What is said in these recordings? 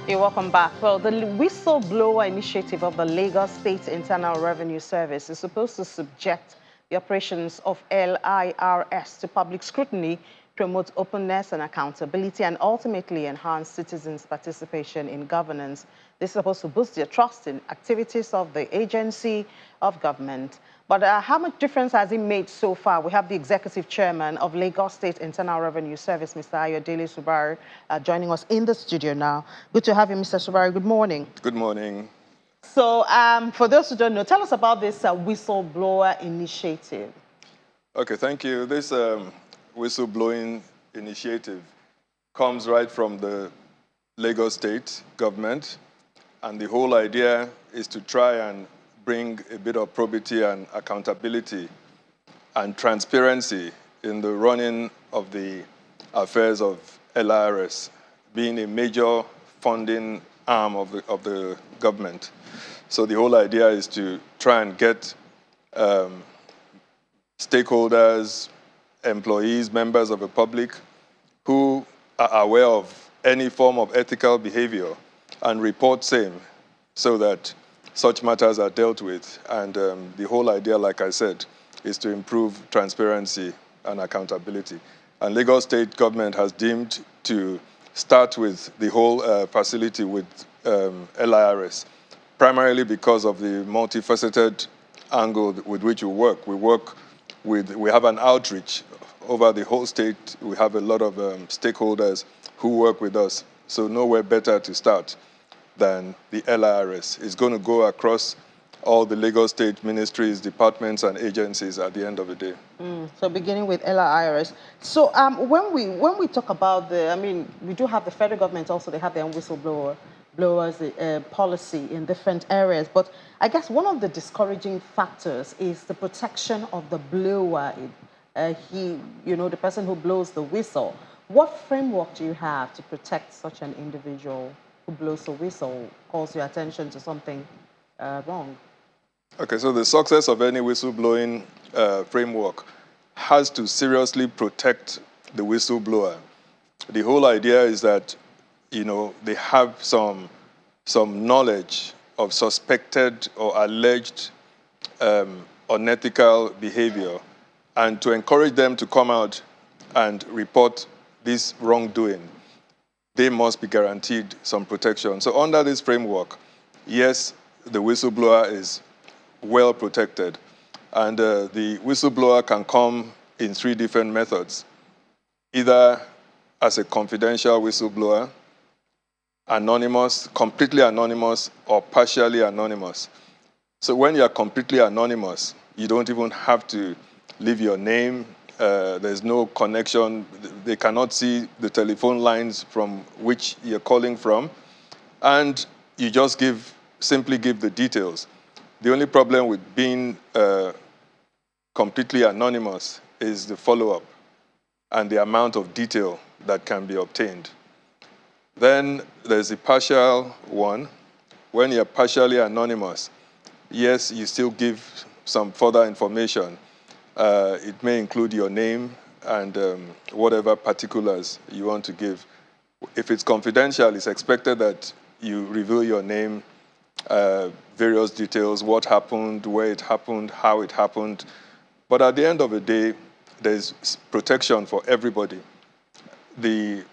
You're welcome back. Well, the whistleblower initiative of the Lagos State Internal Revenue Service is supposed to subject the operations of LIRS to public scrutiny, promote openness and accountability, and ultimately enhance citizens' participation in governance. This is supposed to boost their trust in activities of the agency of government. But how much difference has it made so far? We have the executive chairman of Lagos State Internal Revenue Service, Mr. Ayodele Subaru, joining us in the studio now. Good to have you, Mr. Subaru. Good morning. Good morning. So for those who don't know, tell us about this whistleblower initiative. Okay, thank you. This whistleblowing initiative comes right from the Lagos State government, and the whole idea is to try and bring a bit of probity and accountability and transparency in the running of the affairs of LIRS, being a major funding arm of the government. So the whole idea is to try and get stakeholders, employees, members of the public who are aware of any form of ethical behavior and report same so that such matters are dealt with. And the whole idea, like I said, is to improve transparency and accountability. And Lagos State government has deemed to start with the whole facility with LIRS, primarily because of the multifaceted angle with which we work. We have an outreach over the whole state. We have a lot of stakeholders who work with us. So nowhere better to start than the LIRS. It's going to go across all the Lagos State ministries, departments, and agencies at the end of the day. So beginning with LIRS. So when we talk about we do have the federal government also, they have their own whistleblowers policy in different areas. But I guess one of the discouraging factors is the protection of the blower, the person who blows the whistle. What framework do you have to protect such an individual who blows a whistle, calls your attention to something wrong? Okay, so the success of any whistleblowing framework has to seriously protect the whistleblower. The whole idea is that, they have some knowledge of suspected or alleged unethical behavior, and to encourage them to come out and report this wrongdoing, they must be guaranteed some protection. So under this framework, yes, the whistleblower is well protected. And the whistleblower can come in 3 different methods, either as a confidential whistleblower, anonymous, completely anonymous, or partially anonymous. So when you're completely anonymous, you don't even have to leave your name. There's no connection. They cannot see the telephone lines from which you're calling from. And you just simply give the details. The only problem with being completely anonymous is the follow-up and the amount of detail that can be obtained. Then there's the partial one. When you're partially anonymous, yes, you still give some further information. It may include your name and whatever particulars you want to give. If it's confidential, it's expected that you reveal your name, various details, what happened, where it happened, how it happened. But at the end of the day, there's protection for everybody. The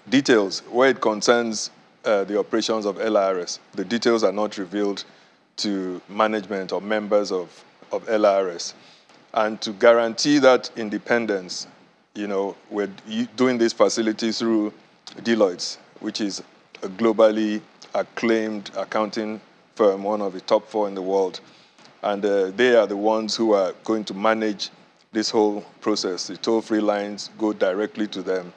details, where it concerns the operations of LIRS, the details are not revealed to management or members of LIRS. And to guarantee that independence, we're doing this facility through Deloitte, which is a globally acclaimed accounting firm, one of the top 4 in the world. And they are the ones who are going to manage this whole process. The toll-free lines go directly to them.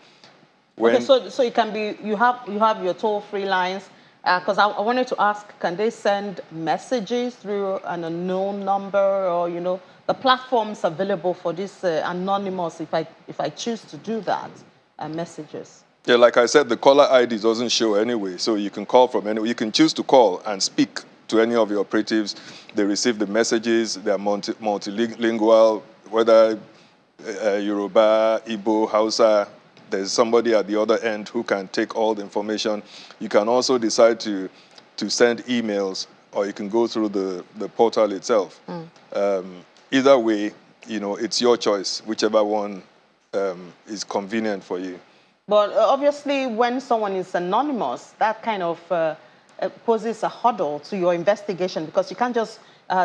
Okay, so it can be, you have your toll-free lines, because I wanted to ask, can they send messages through an unknown number, or, the platforms available for this anonymous, if I choose to do that, messages? Yeah, like I said, the caller ID doesn't show anyway, so you can call from anywhere. You can choose to call and speak to any of the operatives. They receive the messages. They're multilingual, whether Yoruba, Igbo, Hausa, there's somebody at the other end who can take all the information. You can also decide to send emails, or you can go through the portal itself. Either way, it's your choice, whichever one is convenient for you. But obviously, when someone is anonymous, that kind of poses a hurdle to your investigation, because you can't just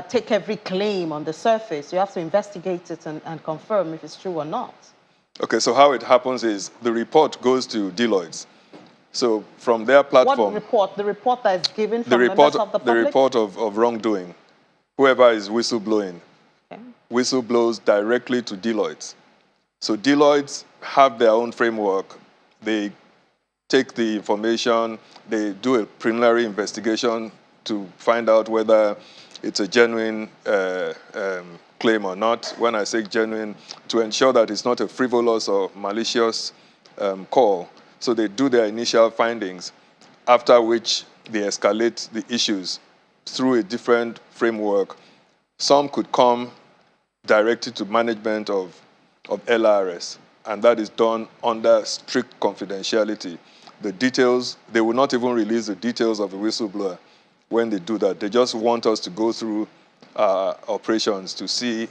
take every claim on the surface. You have to investigate it and confirm if it's true or not. Okay, so how it happens is the report goes to Deloitte. So from their platform... What report? The report that is given from members of the public? The report of wrongdoing. Whoever is whistleblowing, whistleblows directly to Deloitte. So Deloitte have their own framework. They take the information, they do a preliminary investigation to find out whether it's a genuine claim or not. When I say genuine, to ensure that it's not a frivolous or malicious call. So they do their initial findings, after which they escalate the issues through a different framework. Some could come directly to management of LIRS, and that is done under strict confidentiality. The details, they will not even release the details of the whistleblower when they do that. They just want us to go through operations to see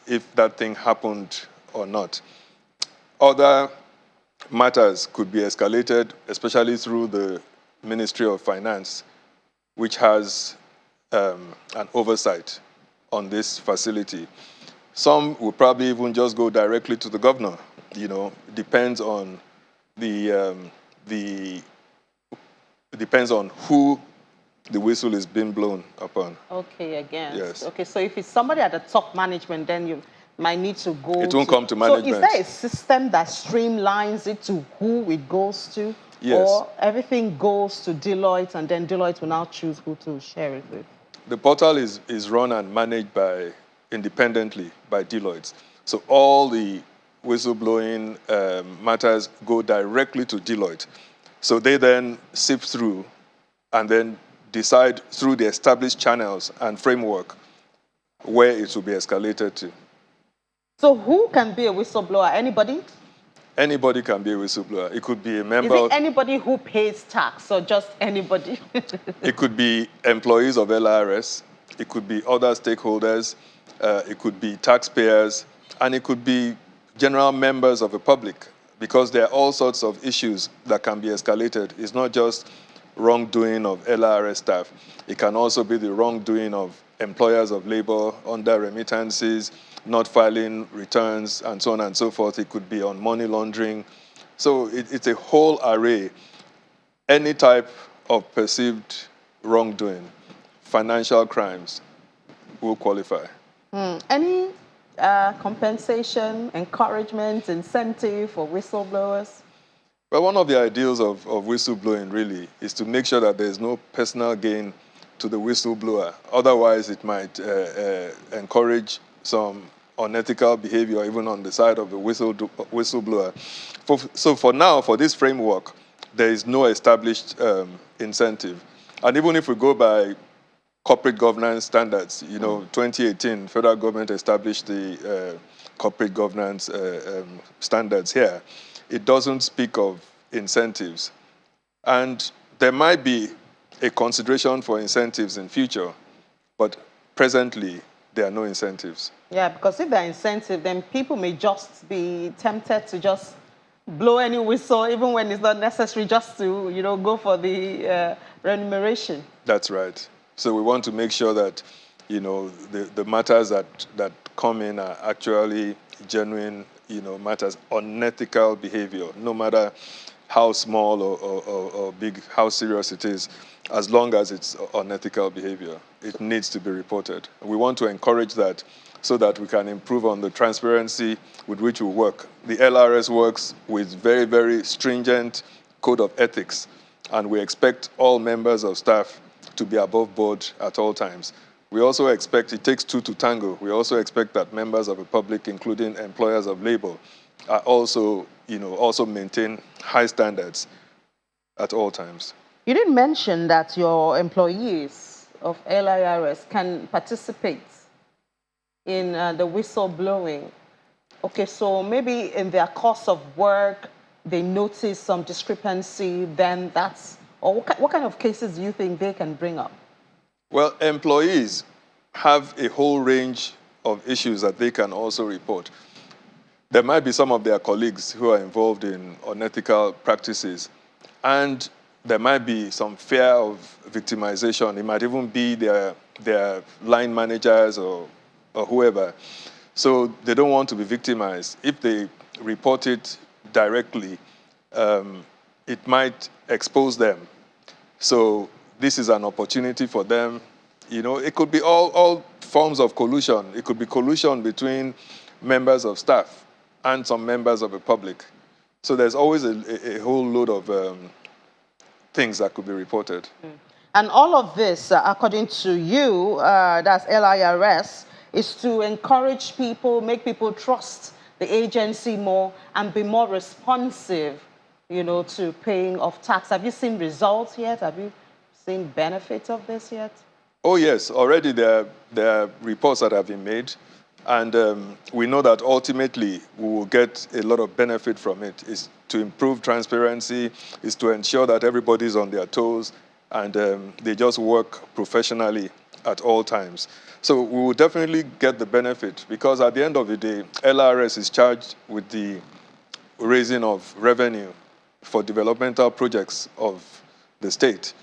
if that thing happened or not. Other matters could be escalated, especially through the Ministry of Finance, which has an oversight on this facility. Some will probably even just go directly to the governor. Depends on depends on who the whistle is being blown upon. Okay, again. Yes. Okay, so if it's somebody at the top management, then you might need to go. It won't come to management. So is there a system that streamlines it to who it goes to? Yes. Or everything goes to Deloitte, and then Deloitte will now choose who to share it with? The portal is run and managed independently by Deloitte. So all the whistleblowing matters go directly to Deloitte. So they then sift through and then decide through the established channels and framework where it will be escalated to. So who can be a whistleblower? Anybody? Anybody can be a whistleblower. It could be a member. Is it anybody who pays tax, or just anybody? It could be employees of LIRS. It could be other stakeholders. It could be taxpayers. And it could be general members of the public, because there are all sorts of issues that can be escalated. It's not just wrongdoing of LIRS staff. It can also be the wrongdoing of employers of labor under remittances, not filing returns, and so on and so forth. It could be on money laundering. So it's a whole array. Any type of perceived wrongdoing, financial crimes, will qualify. Any compensation, encouragement, incentive for whistleblowers? Well, one of the ideals of whistleblowing really is to make sure that there's no personal gain to the whistleblower. Otherwise, it might encourage some unethical behavior even on the side of the whistleblower. So for now, for this framework, there is no established incentive. And even if we go by corporate governance standards, 2018, federal government established the corporate governance standards here. It doesn't speak of incentives. And there might be a consideration for incentives in future, but presently, there are no incentives. Yeah, because if there are incentives, then people may just be tempted to just blow any whistle, even when it's not necessary, just to, go for the remuneration. That's right. So we want to make sure that, the matters that come in are actually genuine, matters, unethical behavior, no matter how small or big, how serious it is, as long as it's unethical behavior, it needs to be reported. We want to encourage that so that we can improve on the transparency with which we work. The LIRS works with very, very stringent code of ethics, and we expect all members of staff to be above board at all times. We also expect, it takes two to tango, we also expect that members of the public, including employers of labor, are also, also maintain high standards at all times. You didn't mention that your employees of LIRS can participate in the whistleblowing. Okay, so maybe in their course of work, they notice some discrepancy, then that's, or what kind of cases do you think they can bring up? Well, employees have a whole range of issues that they can also report. There might be some of their colleagues who are involved in unethical practices, and there might be some fear of victimization. It might even be their line managers or whoever. So they don't want to be victimized. If they report it directly, it might expose them. So this is an opportunity for them. You know, it could be all forms of collusion. It could be collusion between members of staff and some members of the public. So there's always a whole load of things that could be reported. And all of this, according to you, that's LIRS, is to encourage people, make people trust the agency more and be more responsive, you know, to paying of tax. Have you seen results yet? Have you seen benefits of this yet? Oh, yes. Already there are reports that have been made. And we know that ultimately we will get a lot of benefit from it. It's to improve transparency, is to ensure that everybody's on their toes, and they just work professionally at all times. So we will definitely get the benefit, because at the end of the day, LRS is charged with the raising of revenue for developmental projects of the state.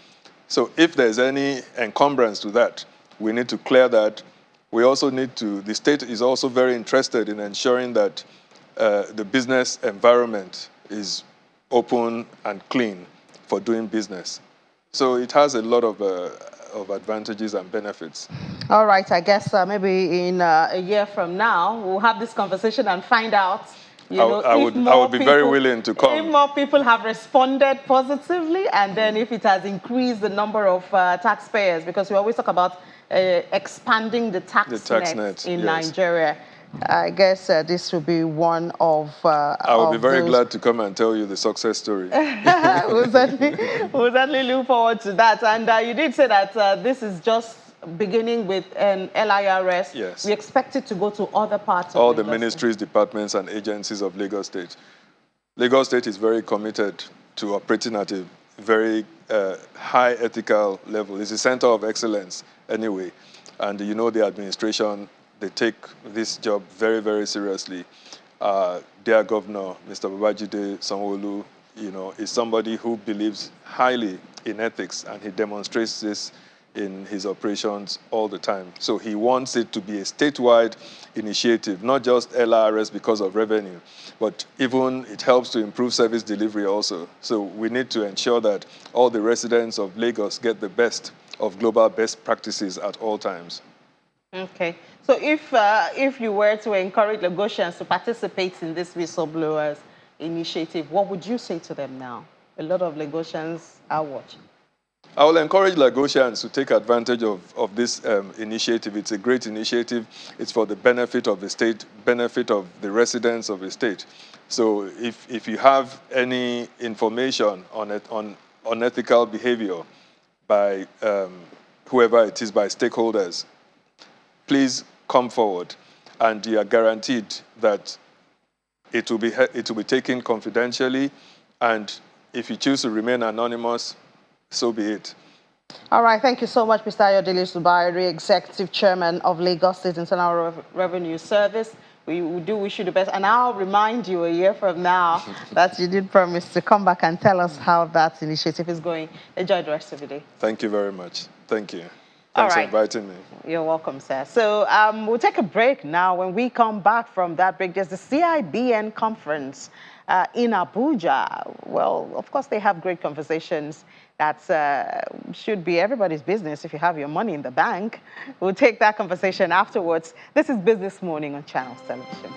So if there's any encumbrance to that, we need to clear that. We also need to, the state is also very interested in ensuring that the business environment is open and clean for doing business. So it has a lot of advantages and benefits. All right, I guess maybe in a year from now, we'll have this conversation and find out, I would be very willing to come. If more people have responded positively, and then if it has increased the number of taxpayers, because we always talk about expanding the tax net in Nigeria. I guess this will be one of I will be very glad to come and tell you the success story. we'll certainly look forward to that. And you did say that this is just beginning with an LIRS. Yes. We expect it to go to other parts of all Lagos the ministries, departments, and agencies of Lagos State. Lagos State is very committed to operating at a very high ethical level. It's a center of excellence anyway. And you know the administration, they take this job very, very seriously. Their governor, Mr. Babajide Sanwo-Olu, you know, is somebody who believes highly in ethics, and he demonstrates this in his operations all the time. So he wants it to be a statewide initiative, not just LRS because of revenue, but even it helps to improve service delivery also. So we need to ensure that all the residents of Lagos get the best of global best practices at all times. Okay. So if you were to encourage Lagosians to participate in this whistleblowers initiative, what would you say to them now? A lot of Lagosians are watching. I will encourage Lagosians to take advantage of this initiative. It's a great initiative. It's for the benefit of the state, benefit of the residents of the state. So if you have any information on unethical behavior by whoever it is, by stakeholders, please come forward, and you are guaranteed that it will be taken confidentially, and if you choose to remain anonymous, so be it. All right, thank you so much, Mr. Ayodele Subairi, Executive Chairman of Lagos State Internal Revenue Service. We do wish you the best, and I'll remind you a year from now that you did promise to come back and tell us how that initiative is going. Enjoy the rest of the day. Thank you very much. Thank you. Thanks for inviting me. You're welcome, sir. So we'll take a break now. When we come back from that break, there's the CIBN conference in Abuja. Well, of course, they have great conversations. That should be everybody's business if you have your money in the bank. We'll take that conversation afterwards. This is Business Morning on Channels Television.